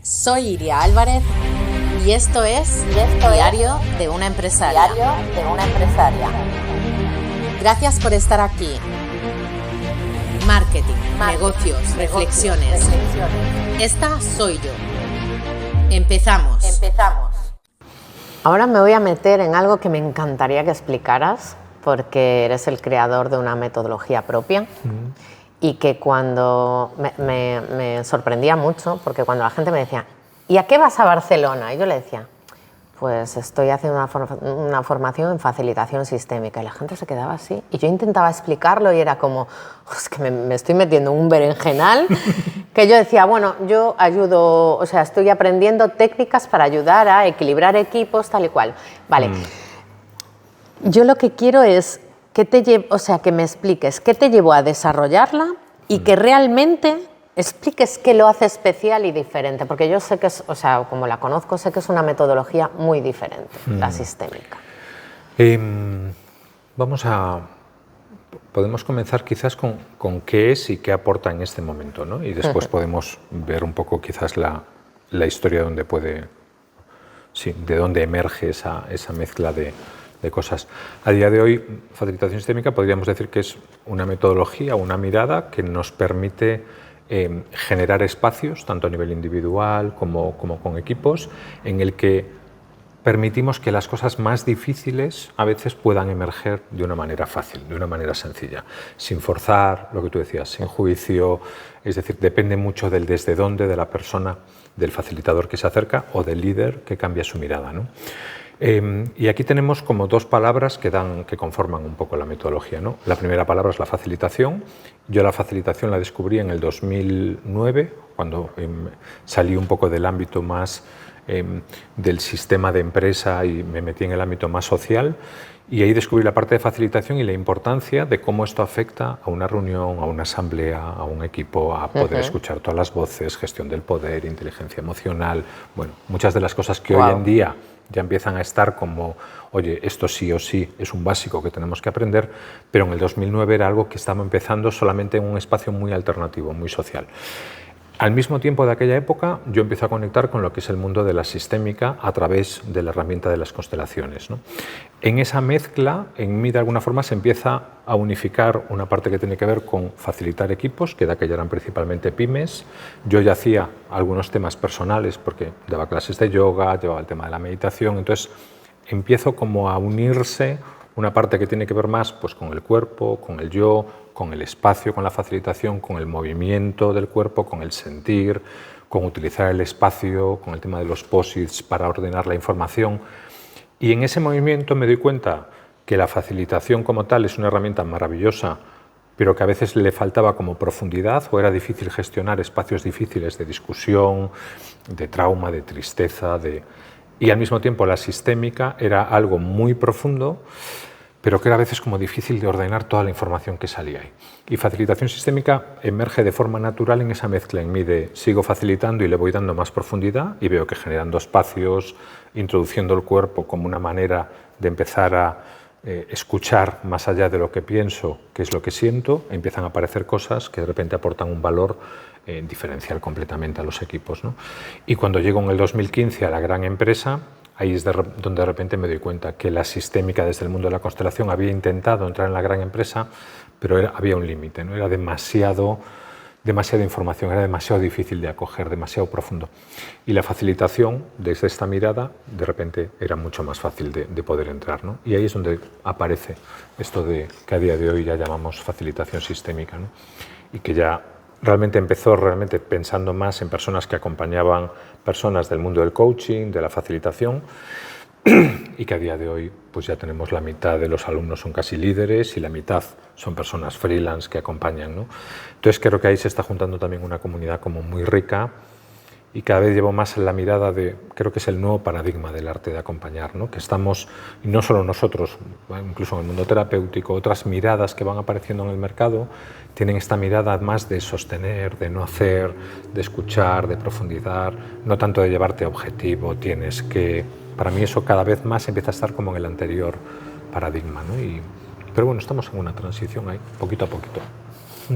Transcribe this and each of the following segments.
Soy Iria Álvarez y esto es Diario de una empresaria. Gracias por estar aquí. Marketing, negocios, reflexiones. Esta soy yo. Empezamos. Ahora me voy a meter en algo que me encantaría que explicaras, porque eres el creador de una metodología propia. Y que cuando me sorprendía mucho, porque cuando la gente me decía, ¿y a qué vas a Barcelona? Y yo le decía, pues estoy haciendo una formación en facilitación sistémica. Y la gente se quedaba así. Y yo intentaba explicarlo y era como, es que me estoy metiendo en un berenjenal. Que yo decía, bueno, yo ayudo, o sea, estoy aprendiendo técnicas para ayudar a equilibrar equipos, tal y cual. Vale. Yo lo que quiero es que me expliques qué te llevó a desarrollarla y que realmente expliques qué lo hace especial y diferente, porque yo sé que es, o sea, como la conozco, sé que es una metodología muy diferente, la sistémica. Podemos comenzar quizás con qué es y qué aporta en este momento, ¿no? Y después podemos ver un poco quizás la historia de dónde emerge esa mezcla de cosas. A día de hoy, facilitación sistémica podríamos decir que es una metodología, una mirada que nos permite generar espacios, tanto a nivel individual como con equipos, en el que permitimos que las cosas más difíciles a veces puedan emerger de una manera fácil, de una manera sencilla, sin forzar, lo que tú decías, sin juicio, es decir, depende mucho del desde dónde de la persona, del facilitador que se acerca o del líder que cambia su mirada, ¿no? Y aquí tenemos como dos palabras que conforman un poco la metodología, ¿no? La primera palabra es la facilitación. Yo la facilitación la descubrí en el 2009, cuando salí un poco del ámbito más del sistema de empresa y me metí en el ámbito más social. Y ahí descubrí la parte de facilitación y la importancia de cómo esto afecta a una reunión, a una asamblea, a un equipo, a poder escuchar todas las voces, gestión del poder, inteligencia emocional, bueno, muchas de las cosas que hoy en día ya empiezan a estar como, oye, esto sí o sí es un básico que tenemos que aprender, pero en el 2009 era algo que estaba empezando solamente en un espacio muy alternativo, muy social. Al mismo tiempo de aquella época, yo empiezo a conectar con lo que es el mundo de la sistémica a través de la herramienta de las constelaciones, ¿no? En esa mezcla, en mí de alguna forma se empieza a unificar una parte que tiene que ver con facilitar equipos, que de aquella eran principalmente pymes. Yo ya hacía algunos temas personales porque daba clases de yoga, llevaba el tema de la meditación, entonces empiezo como a unirse una parte que tiene que ver más pues, con el cuerpo, con el yo, con el espacio, con la facilitación, con el movimiento del cuerpo, con el sentir, con utilizar el espacio, con el tema de los posits para ordenar la información. Y en ese movimiento me doy cuenta que la facilitación como tal es una herramienta maravillosa, pero que a veces le faltaba como profundidad o era difícil gestionar espacios difíciles de discusión, de trauma, de tristeza, y al mismo tiempo la sistémica era algo muy profundo, pero que era a veces como difícil de ordenar toda la información que salía ahí. Y facilitación sistémica emerge de forma natural en esa mezcla en mí de sigo facilitando y le voy dando más profundidad y veo que generando espacios, introduciendo el cuerpo como una manera de empezar a escuchar más allá de lo que pienso, qué es lo que siento, empiezan a aparecer cosas que de repente aportan un valor diferencial completamente a los equipos, ¿no? Y cuando llego en el 2015 a la gran empresa, ahí es donde de repente me doy cuenta que la sistémica desde el mundo de la constelación había intentado entrar en la gran empresa, pero había un límite, ¿no? Era demasiada información, era demasiado difícil de acoger, demasiado profundo. Y la facilitación, desde esta mirada, de repente era mucho más fácil de poder entrar, ¿no? Y ahí es donde aparece esto de que a día de hoy ya llamamos facilitación sistémica, ¿no? Y que ya realmente empezó pensando más en personas que acompañaban personas del mundo del coaching, de la facilitación, y que a día de hoy pues ya tenemos la mitad de los alumnos son casi líderes y la mitad son personas freelance que acompañan, ¿no? Entonces creo que ahí se está juntando también una comunidad como muy rica y cada vez llevo más en la mirada de, creo que es el nuevo paradigma del arte de acompañar, ¿no? Que estamos, y no solo nosotros, incluso en el mundo terapéutico, otras miradas que van apareciendo en el mercado tienen esta mirada más de sostener, de no hacer, de escuchar, de profundizar, no tanto de llevarte a objetivo, tienes que... Para mí eso cada vez más empieza a estar como en el anterior paradigma, ¿no? Pero bueno, estamos en una transición ahí, poquito a poquito.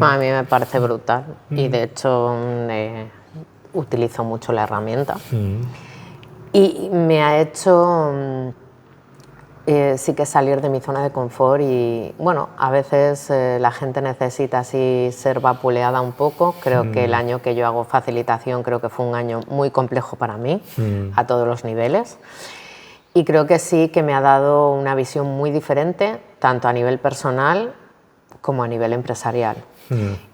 A mí me parece brutal y de hecho utilizo mucho la herramienta. Y me ha hecho sí que salir de mi zona de confort y, bueno, a veces la gente necesita así ser vapuleada un poco. Creo que el año que yo hago facilitación creo que fue un año muy complejo para mí, a todos los niveles. Y creo que sí que me ha dado una visión muy diferente, tanto a nivel personal como a nivel empresarial.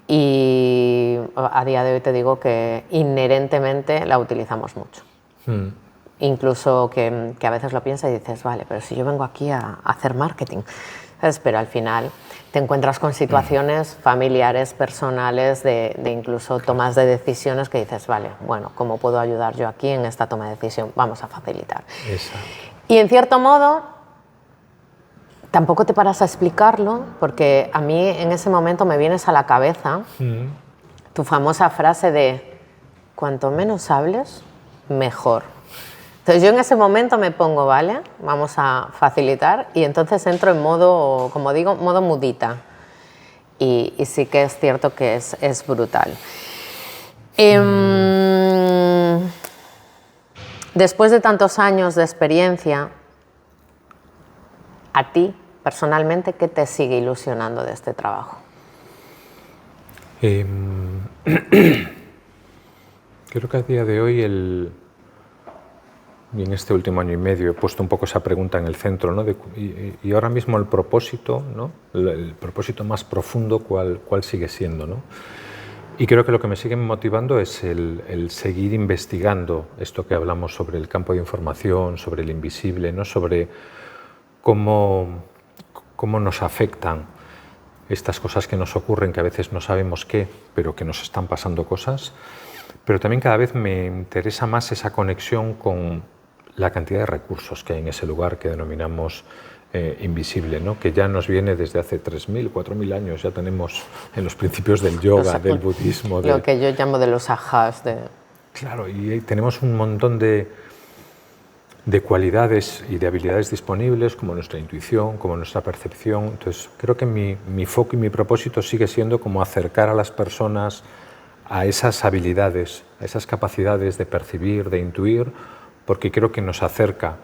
Y a día de hoy te digo que inherentemente la utilizamos mucho. Incluso que a veces lo piensas y dices, vale, pero si yo vengo aquí a hacer marketing, ¿sabes? Pero al final te encuentras con situaciones familiares, personales, de incluso tomas de decisiones que dices, vale, bueno, ¿cómo puedo ayudar yo aquí en esta toma de decisión? Vamos a facilitar. Exacto. Y en cierto modo, tampoco te paras a explicarlo, porque a mí en ese momento me vienes a la cabeza tu famosa frase de cuanto menos hables, mejor. Entonces yo en ese momento me pongo, vale, vamos a facilitar y entonces entro en modo, como digo, modo mudita. Y sí que es cierto que es brutal. Después de tantos años de experiencia, a ti personalmente, ¿qué te sigue ilusionando de este trabajo? Creo que a día de hoy y en este último año y medio he puesto un poco esa pregunta en el centro, ¿no? Y ahora mismo el propósito, ¿no? El propósito más profundo, ¿cuál sigue siendo, ¿no? Y creo que lo que me sigue motivando es el seguir investigando esto que hablamos sobre el campo de información, sobre el invisible, ¿no? Sobre cómo nos afectan estas cosas que nos ocurren, que a veces no sabemos qué, pero que nos están pasando cosas. Pero también cada vez me interesa más esa conexión con la cantidad de recursos que hay en ese lugar que denominamos invisible, ¿no? Que ya nos viene desde hace 3.000, 4.000 años, ya tenemos en los principios del yoga, del budismo. Lo que yo llamo de los ajás. Claro, y tenemos un montón de cualidades y de habilidades disponibles, como nuestra intuición, como nuestra percepción. Entonces, creo que mi foco y mi propósito sigue siendo como acercar a las personas a esas habilidades, a esas capacidades de percibir, de intuir, porque creo que nos acerca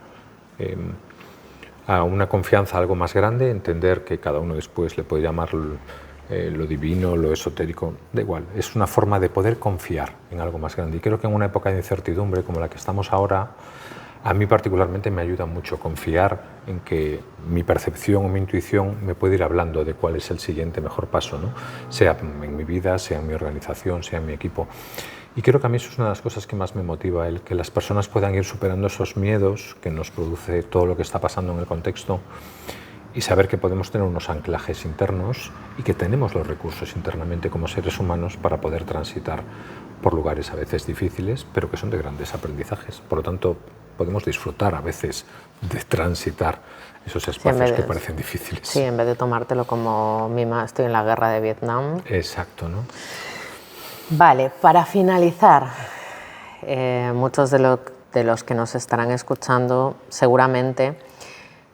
a una confianza algo más grande, entender que cada uno después le puede llamar lo divino, lo esotérico, da igual, es una forma de poder confiar en algo más grande. Y creo que en una época de incertidumbre como la que estamos ahora, a mí particularmente me ayuda mucho confiar en que mi percepción o mi intuición me puede ir hablando de cuál es el siguiente mejor paso, ¿no? Sea en mi vida, sea en mi organización, sea en mi equipo. Y creo que a mí eso es una de las cosas que más me motiva, el que las personas puedan ir superando esos miedos que nos produce todo lo que está pasando en el contexto y saber que podemos tener unos anclajes internos y que tenemos los recursos internamente como seres humanos para poder transitar por lugares a veces difíciles, pero que son de grandes aprendizajes. Por lo tanto, podemos disfrutar a veces de transitar esos espacios que parecen difíciles. Sí, en vez de tomártelo como mima, estoy en la guerra de Vietnam. Exacto, ¿no? Vale, para finalizar, muchos de los que nos estarán escuchando seguramente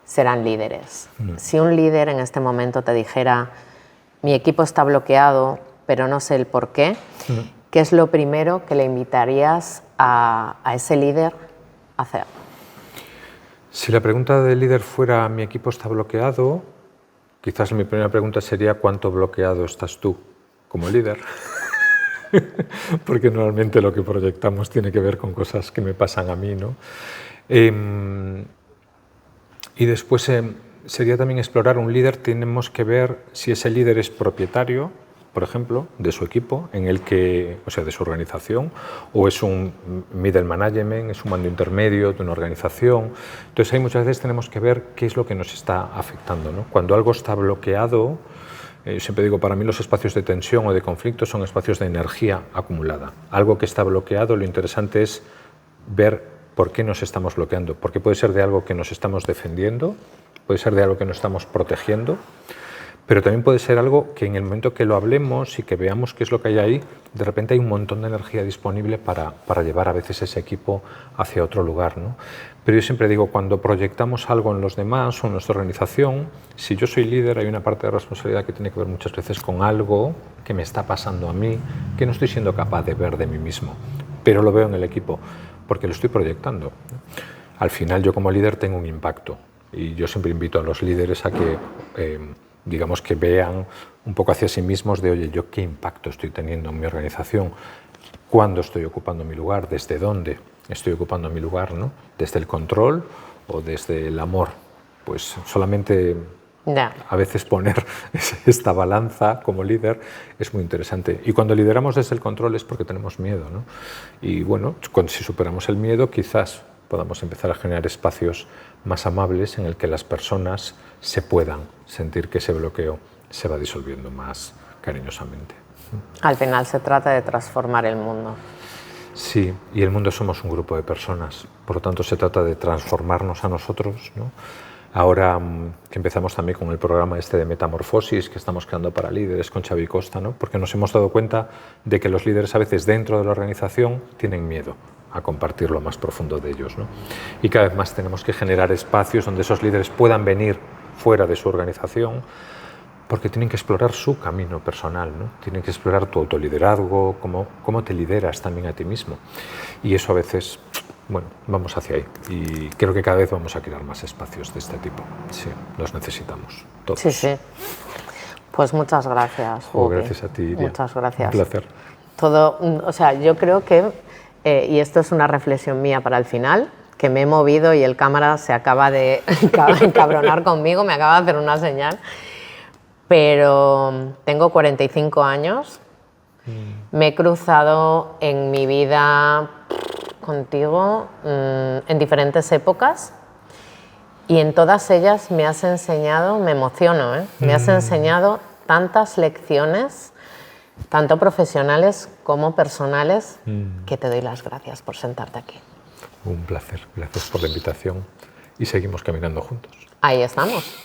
serán líderes. Si un líder en este momento te dijera, mi equipo está bloqueado, pero no sé el por qué, ¿qué es lo primero que le invitarías a ese líder a hacer? Si la pregunta del líder fuera, mi equipo está bloqueado, quizás mi primera pregunta sería, ¿cuánto bloqueado estás tú como líder? Porque normalmente lo que proyectamos tiene que ver con cosas que me pasan a mí, ¿no? Y después sería también explorar un líder, tenemos que ver si ese líder es propietario, por ejemplo, de su equipo, o sea, de su organización, o es un middle management, es un mando intermedio de una organización. Entonces, ahí muchas veces tenemos que ver qué es lo que nos está afectando, ¿no? Cuando algo está bloqueado, siempre digo, para mí los espacios de tensión o de conflicto son espacios de energía acumulada. Algo que está bloqueado, lo interesante es ver por qué nos estamos bloqueando, porque puede ser de algo que nos estamos defendiendo, puede ser de algo que nos estamos protegiendo, pero también puede ser algo que en el momento que lo hablemos y que veamos qué es lo que hay ahí, de repente hay un montón de energía disponible para llevar a veces ese equipo hacia otro lugar, ¿no? Pero yo siempre digo, cuando proyectamos algo en los demás o en nuestra organización, si yo soy líder, hay una parte de responsabilidad que tiene que ver muchas veces con algo que me está pasando a mí, que no estoy siendo capaz de ver de mí mismo. pero lo veo en el equipo, porque lo estoy proyectando. Al final yo como líder tengo un impacto y yo siempre invito a los líderes a que, digamos, que vean un poco hacia sí mismos de, oye, ¿yo qué impacto estoy teniendo en mi organización? ¿Cuándo estoy ocupando mi lugar? ¿Desde dónde estoy ocupando mi lugar? ¿No? ¿Desde el control o desde el amor? Pues solamente a veces poner esta balanza como líder es muy interesante. Y cuando lideramos desde el control es porque tenemos miedo, ¿no? Y bueno, si superamos el miedo, quizás podamos empezar a generar espacios más amables en el que las personas se puedan sentir que ese bloqueo se va disolviendo más cariñosamente. Al final se trata de transformar el mundo. Sí, y el mundo somos un grupo de personas, por lo tanto se trata de transformarnos a nosotros, ¿no? Ahora que empezamos también con el programa este de metamorfosis que estamos creando para líderes con Xavi Costa, ¿no? Porque nos hemos dado cuenta de que los líderes a veces dentro de la organización tienen miedo a compartir lo más profundo de ellos, ¿no? Y cada vez más tenemos que generar espacios donde esos líderes puedan venir fuera de su organización, porque tienen que explorar su camino personal, ¿no? Tienen que explorar tu autoliderazgo, cómo te lideras también a ti mismo. Y eso a veces, bueno, vamos hacia ahí. Y creo que cada vez vamos a crear más espacios de este tipo. Sí, los necesitamos todos. Sí, sí. Pues muchas gracias, Bubi. Gracias a ti, Iria. Muchas gracias. Un placer. O sea, yo creo que, y esto es una reflexión mía para el final, que me he movido y el cámara se acaba de encabronar conmigo, me acaba de hacer una señal. Pero tengo 45 años, me he cruzado en mi vida contigo en diferentes épocas y en todas ellas me has enseñado, me emociono, me has enseñado tantas lecciones, tanto profesionales como personales, que te doy las gracias por sentarte aquí. Un placer, gracias por la invitación y seguimos caminando juntos. Ahí estamos.